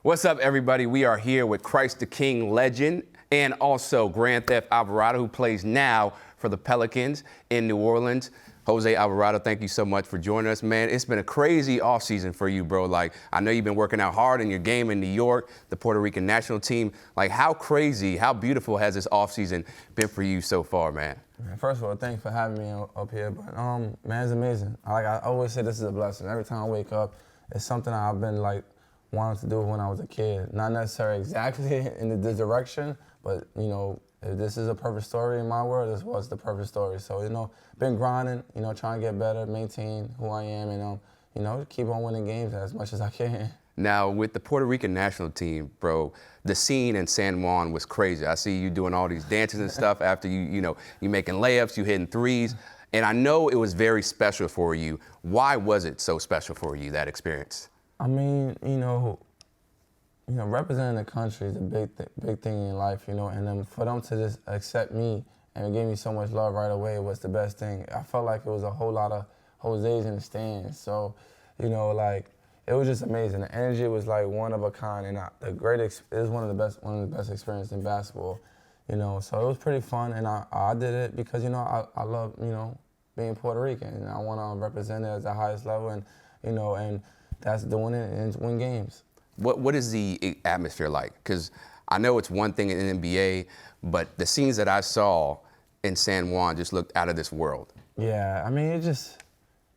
What's up, everybody? We are here with Christ the King legend and also Grand Theft Alvarado, who plays now for the Pelicans in New Orleans. Jose Alvarado, thank you so much for joining us, man. It's been a crazy offseason for you, bro. Like, I know you've been working out hard in your game in New York, the Puerto Rican national team. Like, how crazy, how beautiful has this offseason been for you so far, man? First of all, thanks for having me up here. But man, it's amazing. I always say this is a blessing. Every time I wake up, it's something I've been like wanting to do when I was a kid. Not necessarily exactly in this direction, but you know, if this is a perfect story in my world, this was the perfect story. So, you know, been grinding, you know, trying to get better, maintain who I am, and, you know, keep on winning games as much as I can. Now, with the Puerto Rican national team, bro, the scene in San Juan was crazy. I see you doing all these dances and stuff after you making layups, you hitting threes. And I know it was very special for you. Why was it so special for you, that experience? I mean, you know, representing the country is a big thing in life, you know, and then for them to just accept me and give me so much love right away was the best thing. I felt like it was a whole lot of Jose's in the stands. So, you know, like, it was just amazing. The energy was like one of a kind, and it was one of the best experiences in basketball, you know. So it was pretty fun, and I did it because, you know, I love, you know, being Puerto Rican, and I want to represent it at the highest level, and, you know, and that's doing it and win games. What is the atmosphere like? Because I know it's one thing in the NBA, but the scenes that I saw in San Juan just looked out of this world. Yeah, I mean, it's just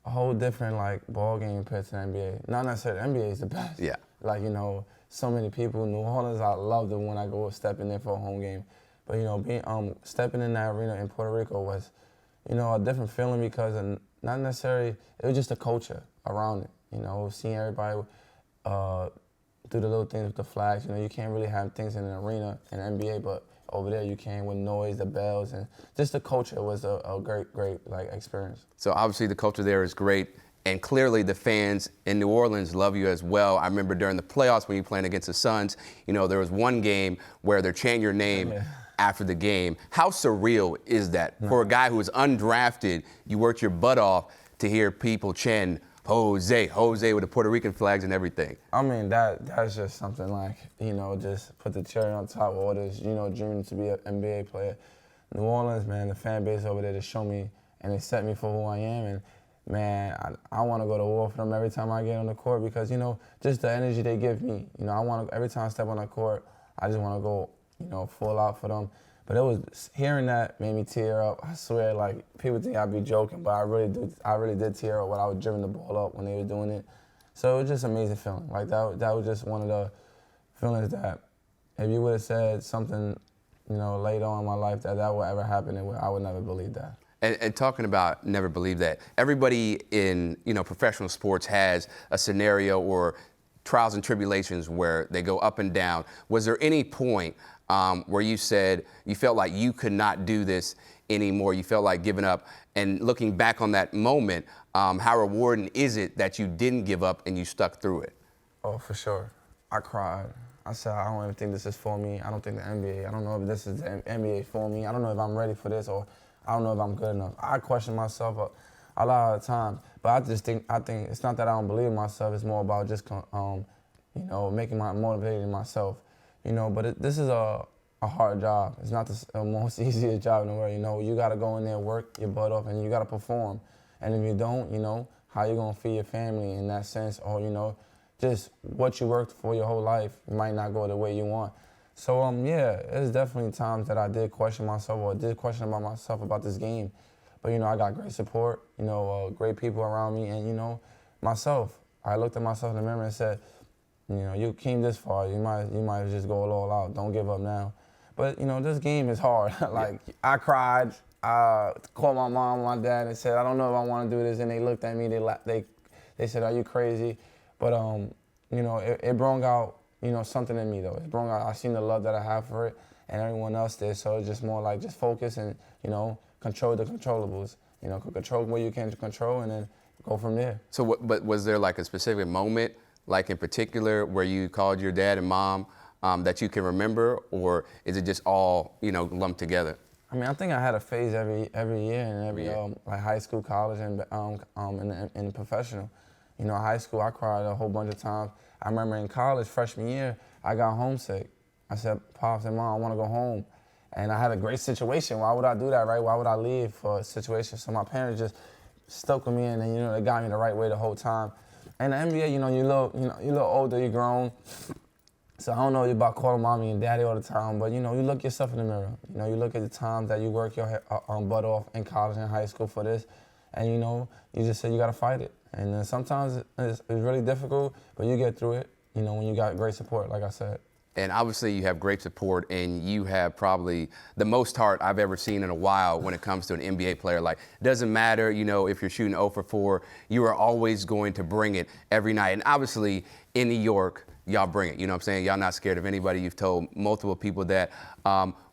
a whole different, like, ball game compared to the NBA. Not necessarily, the NBA is the best. Yeah. Like, you know, so many people in New Orleans, I loved it when I go step in there for a home game. But, you know, stepping in that arena in Puerto Rico was, you know, a different feeling because not necessarily, it was just the culture around it. You know, seeing everybody do the little things with the flags. You know, you can't really have things in an arena in the NBA, but over there you can with noise, the bells, and just the culture was a great like experience. So obviously the culture there is great, and clearly the fans in New Orleans love you as well. I remember during the playoffs when you were playing against the Suns, you know, there was one game where they're chanting your name after the game. How surreal is that? For a guy who was undrafted, you worked your butt off to hear people chant Jose with the Puerto Rican flags and everything. I mean, that's just something like, you know, just put the cherry on top of all this, you know, dreaming to be an NBA player. New Orleans, man, the fan base over there, they show me and they set me for who I am. And, man, I want to go to war for them every time I get on the court because, you know, just the energy they give me. You know, every time I step on the court, I just want to go, you know, full out for them. But it was, hearing that made me tear up. I swear, like, people think I'd be joking, but I really did tear up when I was driving the ball up when they were doing it. So it was just an amazing feeling. Like, that was just one of the feelings that if you would have said something, you know, later on in my life that would ever happen, I would never believe that. And talking about never believe that, everybody in, you know, professional sports has a scenario or trials and tribulations where they go up and down. Was there any point where you said you felt like you could not do this anymore, you felt like giving up? And looking back on that moment, how rewarding is it that you didn't give up and you stuck through it? Oh, for sure. I cried. I said, I don't even think this is for me. I don't think the NBA, I don't know if this is the NBA for me. I don't know if I'm ready for this, or I don't know if I'm good enough. I question myself a lot of the times, but I think it's not that I don't believe in myself, it's more about just, you know, motivating myself. You know, but this is a hard job. It's not the most easiest job in the world. You know, you got to go in there, work your butt off, and you got to perform. And if you don't, you know, how you going to feed your family in that sense? Or, you know, just what you worked for your whole life might not go the way you want. So, yeah, there's definitely times that I did question myself or did question about myself about this game. But, you know, I got great support, you know, great people around me, and, you know, myself. I looked at myself in the mirror and said, you know, you came this far. You might just go all out. Don't give up now. But, you know, this game is hard. Like, I cried. I called my mom, my dad, and said, I don't know if I want to do this. And they looked at me. They said, are you crazy? But, you know, it brought out, you know, something in me, though. It brought out, I seen the love that I have for it, and everyone else did. So it's just more like just focus and, you know, control the controllables. You know, control what you can control and then go from there. So, but was there like a specific moment, like in particular, where you called your dad and mom that you can remember, or is it just all, you know, lumped together? I mean, I think I had a phase every year and every like high school, college, and professional. You know, high school I cried a whole bunch of times. I remember in college, freshman year, I got homesick. I said, Pops and Mom, I want to go home. And I had a great situation. Why would I do that, right? Why would I leave for a situation? So my parents just stuck with me, and then, they got me the right way the whole time. And the NBA, you're a little older, you're grown. So I don't know about calling mommy and daddy all the time, but you look yourself in the mirror. You look at the times that you work your butt off in college and high school for this, and you just say you gotta fight it. And then sometimes it's really difficult, but you get through it. When you got great support, like I said. And obviously you have great support, and you have probably the most heart I've ever seen in a while when it comes to an NBA player. Like, it doesn't matter, if you're shooting 0 for 4, you are always going to bring it every night. And obviously in New York, y'all bring it. You know what I'm saying? Y'all not scared of anybody. You've told multiple people that.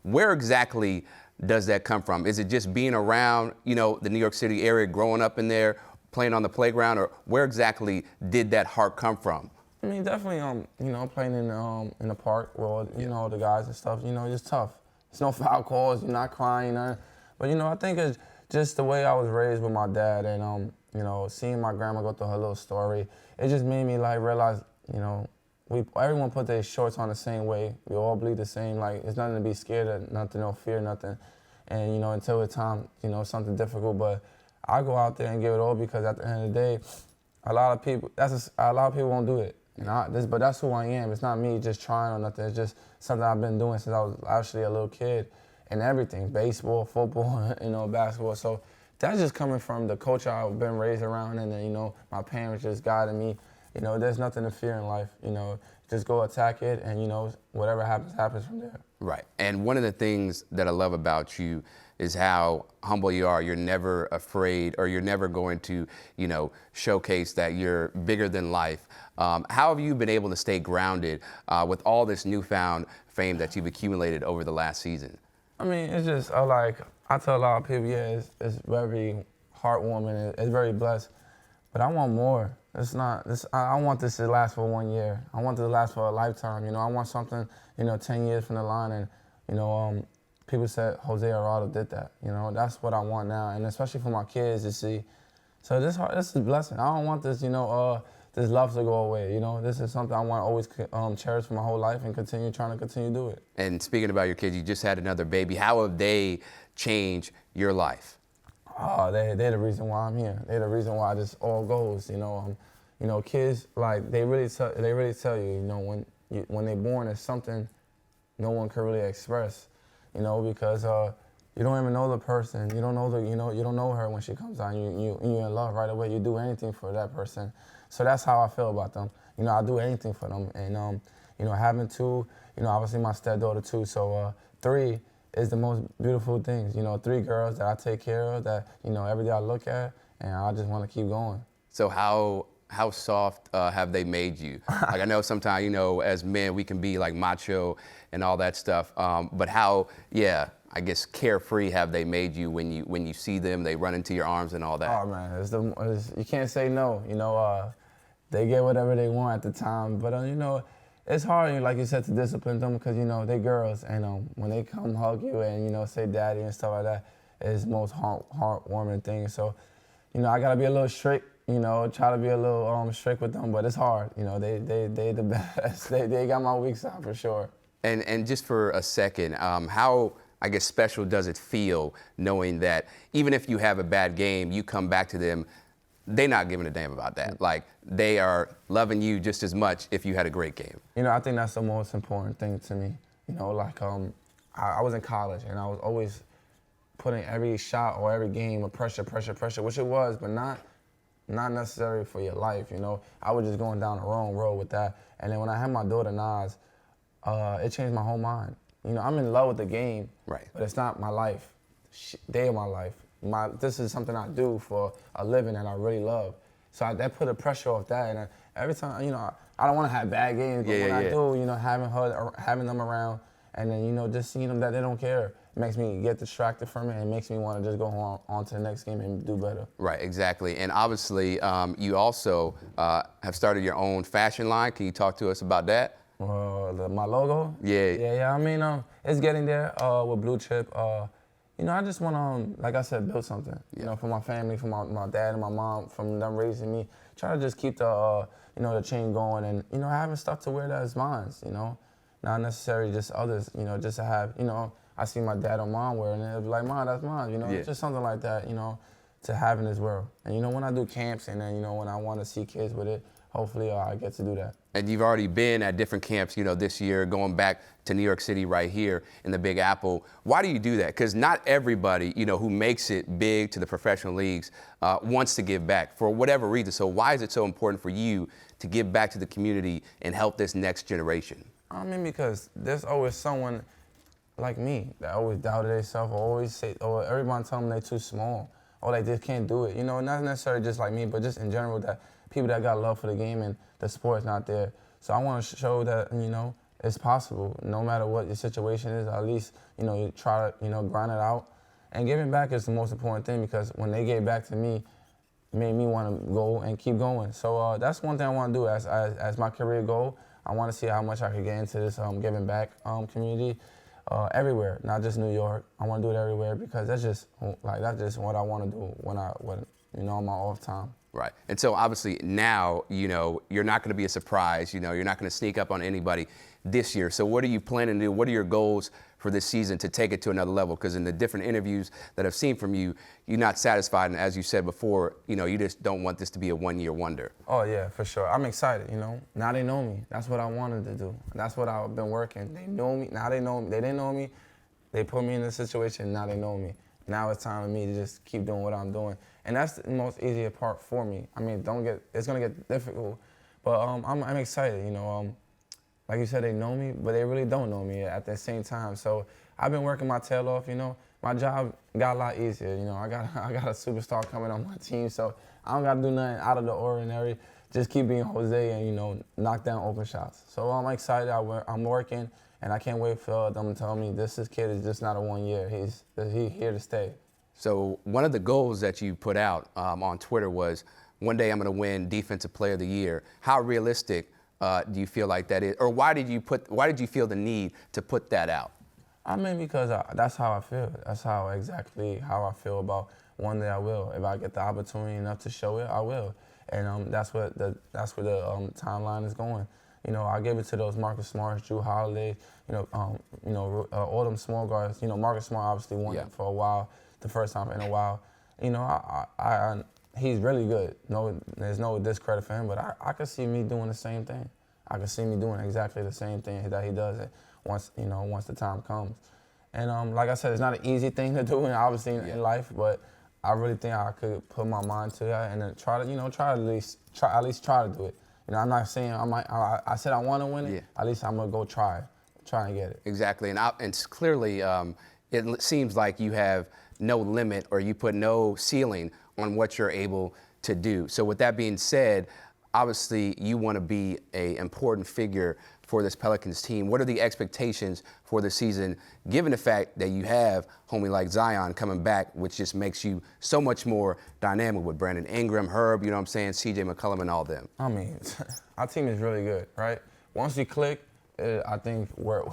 Where exactly does that come from? Is it just being around, the New York City area, growing up in there, playing on the playground, or where exactly did that heart come from? I mean, definitely, playing in the park with, the guys and stuff, it's tough. There's no foul calls, you're not crying, nothing. But, I think it's just the way I was raised with my dad and, seeing my grandma go through her little story, it just made me, realize, everyone put their shorts on the same way. We all bleed the same. It's nothing to be scared of, nothing, no fear, nothing. And, until the time, something difficult. But I go out there and give it all because at the end of the day, a lot of people won't do it. But that's who I am. It's not me just trying or nothing. It's just something I've been doing since I was actually a little kid and everything, baseball, football, basketball. So that's just coming from the culture I've been raised around, and then, my parents just guided me. There's nothing to fear in life. Just go attack it, and, whatever happens from there. Right. And one of the things that I love about you is how humble you are. You're never afraid, or you're never going to, showcase that you're bigger than life. How have you been able to stay grounded with all this newfound fame that you've accumulated over the last season? I mean, it's just I tell a lot of people, it's very heartwarming. It's very blessed, but I want more. I want this to last for 1 year. I want it to last for a lifetime. I want something, 10 years from the line, and people said Jose Alvarado did that. That's what I want now, and especially for my kids to see. So this is a blessing. I don't want this, this love to go away. This is something I want to always cherish for my whole life and trying to continue to do it. And speaking about your kids, you just had another baby. How have they changed your life? Oh, they're the reason why I'm here. They're the reason why this all goes. Kids they really tell you, when they're born, it's something no one can really express. Because you don't even know the person. You don't know you don't know her when she comes out. You're in love right away. You do anything for that person. So that's how I feel about them. I do anything for them. And having two, obviously my stepdaughter too. So 3 is the most beautiful things. 3 girls that I take care of, that every day I look at, and I just want to keep going. So how soft have they made you? I know sometimes, as men, we can be macho and all that stuff. But how, I guess, carefree have they made you when you see them, they run into your arms and all that? Oh man, you can't say no. They get whatever they want at the time. But it's hard, like you said, to discipline them because they're girls, and when they come hug you and say daddy and stuff like that, it's the most heartwarming thing. So, I gotta be a little strict. Try to be a little strict with them, but it's hard. They the best. They got my weak side for sure. And just for a second, how, I guess, special does it feel knowing that even if you have a bad game, you come back to them, they're not giving a damn about that. They are loving you just as much if you had a great game. I think that's the most important thing to me. I was in college, and I was always putting every shot or every game with pressure, which it was, but not necessary for your life. I was just going down the wrong road with that. And then when I had my daughter Sny'S, it changed my whole mind. I'm in love with the game, right? But it's not my life. They are my life. This is something I do for a living and I really love. So that put a pressure off that. And every time, I don't want to have bad games, but when I do, having them around, and then, just seeing them that they don't care, it makes me get distracted from it and makes me want to just go on to the next game and do better. Right, exactly. And obviously, you also have started your own fashion line. Can you talk to us about that? My logo? Yeah. I mean, it's getting there with Blue Chip. I just want to, like I said, build something. For my family, for my dad and my mom, from them raising me. Try to just keep the the chain going and, having stuff to wear that is mine, not necessarily just others, just to have, I see my dad or mom wearing it, it'd be like, Mom, that's mine, Yeah. just something like that, to have in this world. And, when I do camps and then, when I want to see kids with it, hopefully I get to do that. And you've already been at different camps, this year, going back to New York City right here in the Big Apple. Why do you do that? Because not everybody, who makes it big to the professional leagues wants to give back for whatever reason. So why is it so important for you to give back to the community and help this next generation? I mean, because there's always someone like me that always doubted themselves or always say, or everyone tell them they're too small or they just can't do it. Not necessarily just like me, but just in general that people that got love for the game and the sport is not there. So I want to show that, it's possible. No matter what your situation is, at least, you try to, grind it out. And giving back is the most important thing because when they gave back to me, it made me want to go and keep going. So that's one thing I want to do as my career goal. I want to see how much I could get into this giving back community everywhere, not just New York. I want to do it everywhere because that's just what I want to do when on my off time. Right. And so obviously now, you're not going to be a surprise. You're not going to sneak up on anybody this year. So what are you planning to do? What are your goals for this season to take it to another level? Because in the different interviews that I've seen from you, you're not satisfied. And as you said before, you just don't want this to be a one-year wonder. Oh, yeah, for sure. I'm excited, Now they know me. That's what I wanted to do. That's what I've been working. They know me. Now they know me. They didn't know me. They put me in this situation. Now they know me. Now it's time for me to just keep doing what I'm doing. And that's the most easier part for me. I mean, it's gonna get difficult, but I'm excited. Like you said, they know me, but they really don't know me at the same time. So I've been working my tail off. My job got a lot easier. I got a superstar coming on my team, so I don't gotta do nothing out of the ordinary. Just keep being Jose and knock down open shots. So I'm excited. I'm working, and I can't wait for them to tell me this kid is just not a 1 year. He's here to stay. So one of the goals that you put out on Twitter was, one day I'm going to win Defensive Player of the Year. How realistic do you feel like that is? Or why did you feel the need to put that out? I mean, because that's how I feel. That's exactly how I feel about one day I will. If I get the opportunity enough to show it, I will. And that's where the timeline is going. I gave it to those Marcus Smarts, Drew Holiday, all them small guards. Marcus Smart obviously won it for a while, the first time in a while. He's really good. No, there's no discredit for him, but I could see me doing the same thing. I could see me doing exactly the same thing that he does once the time comes. And like I said, it's not an easy thing to do, obviously in life, but I really think I could put my mind to that and then try to at least try to do it. I'm not saying I said I want to win it. Yeah. At least I'm gonna go try and get it. Exactly, and clearly, it seems like you have no limit or you put no ceiling on what you're able to do. So with that being said, obviously you want to be an important figure for this Pelicans team. What are the expectations for the season, given the fact that you have homie like Zion coming back, which just makes you so much more dynamic with Brandon Ingram, Herb, CJ McCollum and all them? I mean, our team is really good, right? Once we click, I think we're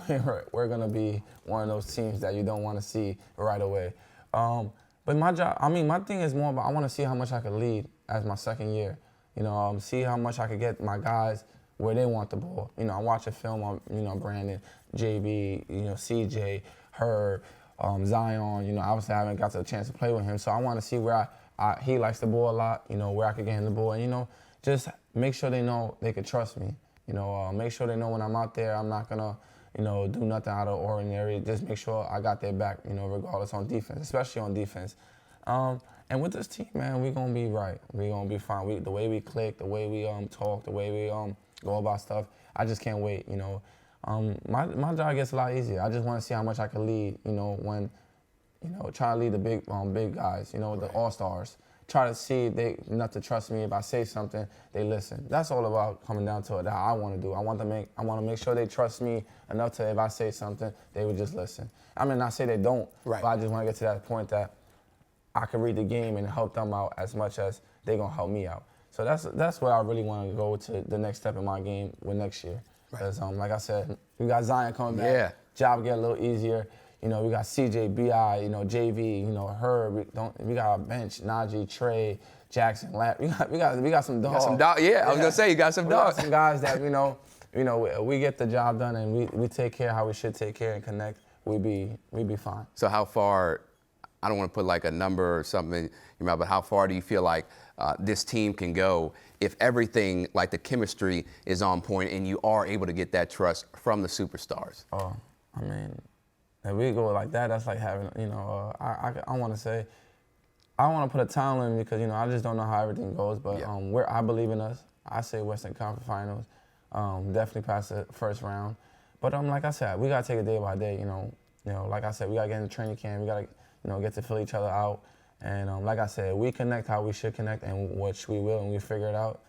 going to be one of those teams that you don't want to see right away. But my thing is more about I want to see how much I can lead as my second year. See how much I could get my guys where they want the ball. I watch a film on, Brandon, JB, CJ, Herb, Zion. Obviously I haven't got the chance to play with him, so I want to see where he likes the ball a lot. Where I could get him the ball, and just make sure they know they can trust me. Make sure they know when I'm out there, I'm not gonna, do nothing out of the ordinary. Just make sure I got their back, regardless on defense, especially on defense. And with this team, man, we're gonna be right. We're gonna be fine. The way we click, the way we talk, the way we go about stuff, I just can't wait. My job gets a lot easier. I just want to see how much I can lead. When, try to lead the big guys. The all-stars. Try to see they enough to trust me. If I say something, they listen. That's all about coming down to it. That I want to do. I want to make sure they trust me enough to if I say something, they would just listen. I mean, not say they don't, but I just want to get to that point that I can read the game and help them out as much as they're gonna help me out. So that's where I really want to go to the next step in my game with next year. Because like I said, we got Zion coming back. Yeah. Job get a little easier. You know, we got CJ, BI, you know, JV, you know, Herb. We got a bench, Najee, Trey, Jackson, Lap. We got some dogs. Yeah, I was gonna say you got some dogs. Got some guys that we get the job done and we take care how we should take care and connect. We be fine. So how far? I don't want to put like a number or something in your mouth, but how far do you feel like this team can go if everything, like the chemistry, is on point and you are able to get that trust from the superstars? Oh, I mean, if we go like that, that's like having, you know, I want to say, I don't want to put a time limit because, you know, I just don't know how everything goes, but Yeah. I believe in us. I say Western Conference Finals, definitely pass the first round. But like I said, we got to take it day by day, you know. Like I said, we got to get in the training camp. We got to, you know, get to fill each other out. And like I said, we connect how we should connect, and which we will, and we figure it out.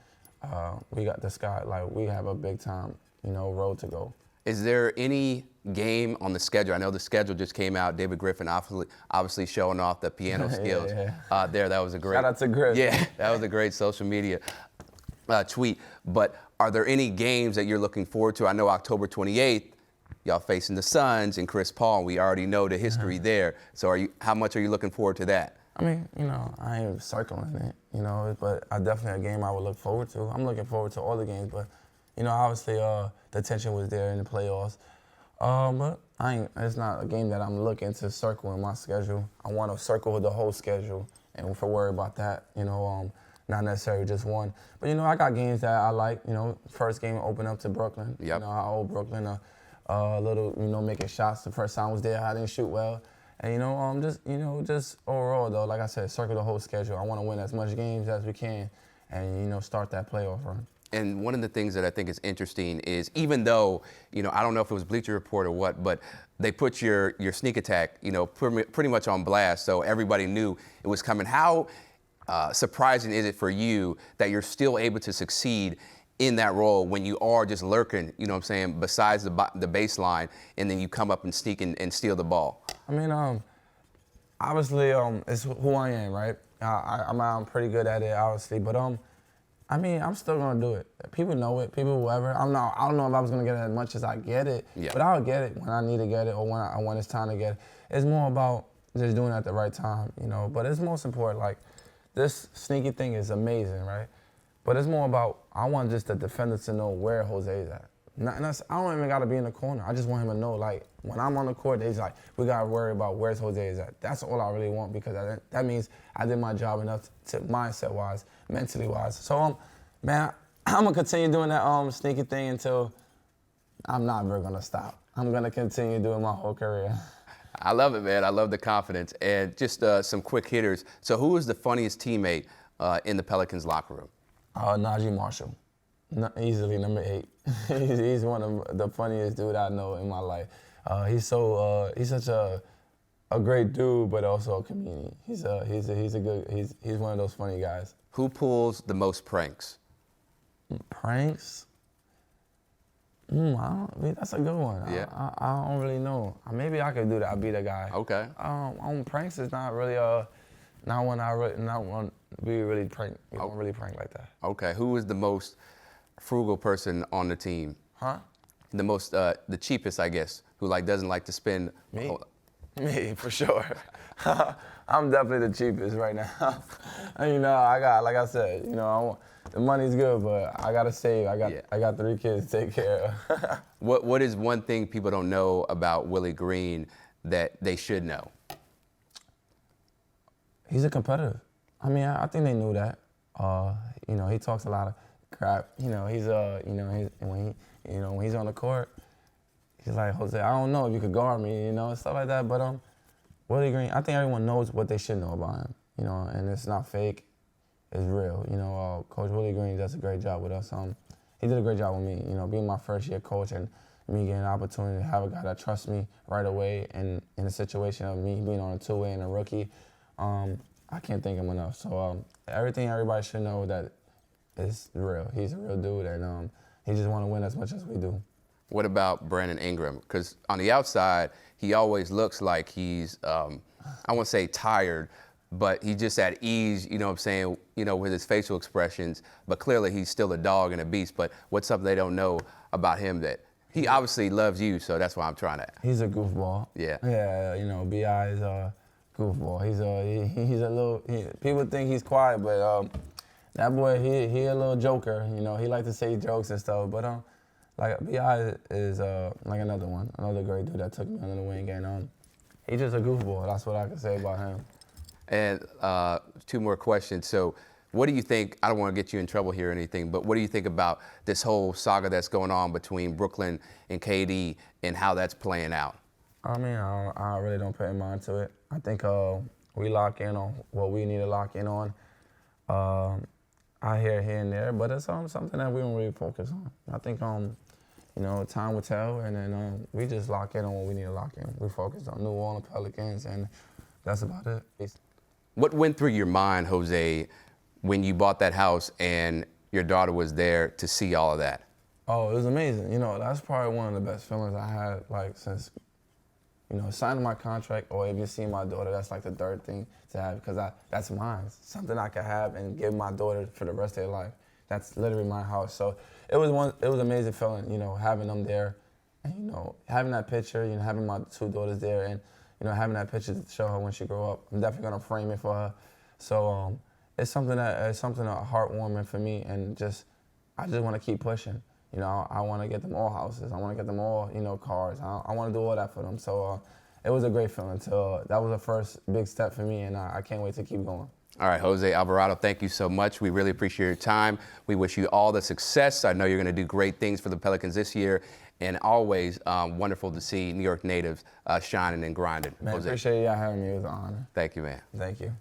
We got the sky, like we have a big time, you know, road to go. Is there any game on the schedule? I know the schedule just came out. David Griffin obviously showing off the piano skills there. That was a great. Shout out to Griff. Yeah, that was a great social media tweet. But are there any games that you're looking forward to? I know October 28th, y'all facing the Suns and Chris Paul, and we already know the history there. So how much are you looking forward to that? I mean, you know, I ain't circling it, you know, but definitely a game I would look forward to. I'm looking forward to all the games, but, you know, obviously the tension was there in the playoffs. But it's not a game that I'm looking to circle in my schedule. I want to circle the whole schedule and worry about that, you know, not necessarily just one. But, you know, I got games that I like. You know, first game open up to Brooklyn. Yep. You know, I owe Brooklyn a little, you know, making shots. The first time I was there, I didn't shoot well. And, you know, just overall, though, like I said, circle the whole schedule. I want to win as much games as we can and, you know, start that playoff run. And one of the things that I think is interesting is even though, you know, I don't know if it was Bleacher Report or what, but they put your sneak attack, you know, pretty much on blast, so everybody knew it was coming. How surprising is it for you that you're still able to succeed in that role when you are just lurking, you know what I'm saying, besides the baseline, and then you come up and sneak and steal the ball? I mean, obviously, it's who I am, right? I'm pretty good at it, obviously, but I mean, I'm still gonna do it. People know it. People, whoever. I don't know if I was gonna get it as much as I get it, but I'll get it when I need to get it or when it's time to get it. It's more about just doing it at the right time, you know. But it's most important. Like this sneaky thing is amazing, right? But it's more about I want just the defender to know where Jose is at. I don't even gotta be in the corner. I just want him to know, like, when I'm on the court, he's like, we gotta worry about where's Jose is at. That's all I really want because that means I did my job enough to mindset-wise, mentally-wise. So, man, I'm gonna continue doing that sneaky thing until I'm not ever gonna stop. I'm gonna continue doing my whole career. I love it, man. I love the confidence. And just some quick hitters. So who is the funniest teammate in the Pelicans locker room? Najee Marshall. Easily number 8. he's one of the funniest dude I know in my life. He's such a great dude, but also a comedian. He's one of those funny guys. Who pulls the most pranks? Pranks? That's a good one. Yeah. I don't really know. Maybe I could do that. I'll be the guy. Okay. On pranks is not really we really prank. We don't really prank like that. Okay. Who is the most frugal person on the team? Huh? The most, the cheapest, I guess, who doesn't like to spend. Me? Me, for sure. I'm definitely the cheapest right now. And, you know, like I said, you know, the money's good, but I gotta save. I got 3 kids to take care of. What is one thing people don't know about Willie Green that they should know? He's a competitor. I mean, I think they knew that. You know, he talks a lot of crap. You know, when he's on the court, he's like, Jose, I don't know if you could guard me, you know, and stuff like that. But Willie Green, I think everyone knows what they should know about him, you know, and it's not fake, it's real. You know, Coach Willie Green does a great job with us. He did a great job with me, you know, being my first year coach and me getting an opportunity to have a guy that trusts me right away, and in a situation of me being on a 2-way and a rookie, I can't thank him enough. So everything everybody should know that is real. He's a real dude, and he just want to win as much as we do. What about Brandon Ingram? Because on the outside, he always looks like he's, I won't say tired, but he's just at ease, you know what I'm saying, you know, with his facial expressions. But clearly he's still a dog and a beast. But what's something they don't know about him that He obviously loves you, so that's why I'm trying to. He's a goofball. Yeah. Yeah, you know, Bi is a goofball. He's a little. People think he's quiet, but that boy, he a little joker. You know, he like to say jokes and stuff. But like Bi is like another great dude that took me under the wing, and he's just a goofball. That's what I can say about him. And 2 more questions. So, what do you think? I don't want to get you in trouble here or anything, but what do you think about this whole saga that's going on between Brooklyn and KD and how that's playing out? I mean, I really don't pay mind to it. I think we lock in on what we need to lock in on. I hear here and there, but it's something that we don't really focus on. I think you know, time will tell, and then we just lock in on what we need to lock in. We focus on New Orleans Pelicans, and that's about it. What went through your mind, Jose, when you bought that house and your daughter was there to see all of that? Oh, it was amazing. You know, that's probably one of the best feelings I had, like, since, you know, signing my contract, or even seeing my daughter. That's like the third thing to have, because that's mine. Something I could have and give my daughter for the rest of their life. That's literally my house. So it was an amazing feeling, you know, having them there, and, you know, having that picture, you know, having my 2 daughters there, and, you know, having that picture to show her when she grow up. I'm definitely gonna frame it for her. So it's something heartwarming for me, and I just want to keep pushing. You know, I want to get them all houses. I want to get them all, you know, cars. I want to do all that for them. So it was a great feeling. That was the first big step for me, and I can't wait to keep going. All right, Jose Alvarado, thank you so much. We really appreciate your time. We wish you all the success. I know you're going to do great things for the Pelicans this year, and always wonderful to see New York natives shining and grinding. Man, Jose. appreciate y'all having me. It was an honor. Thank you, man. Thank you.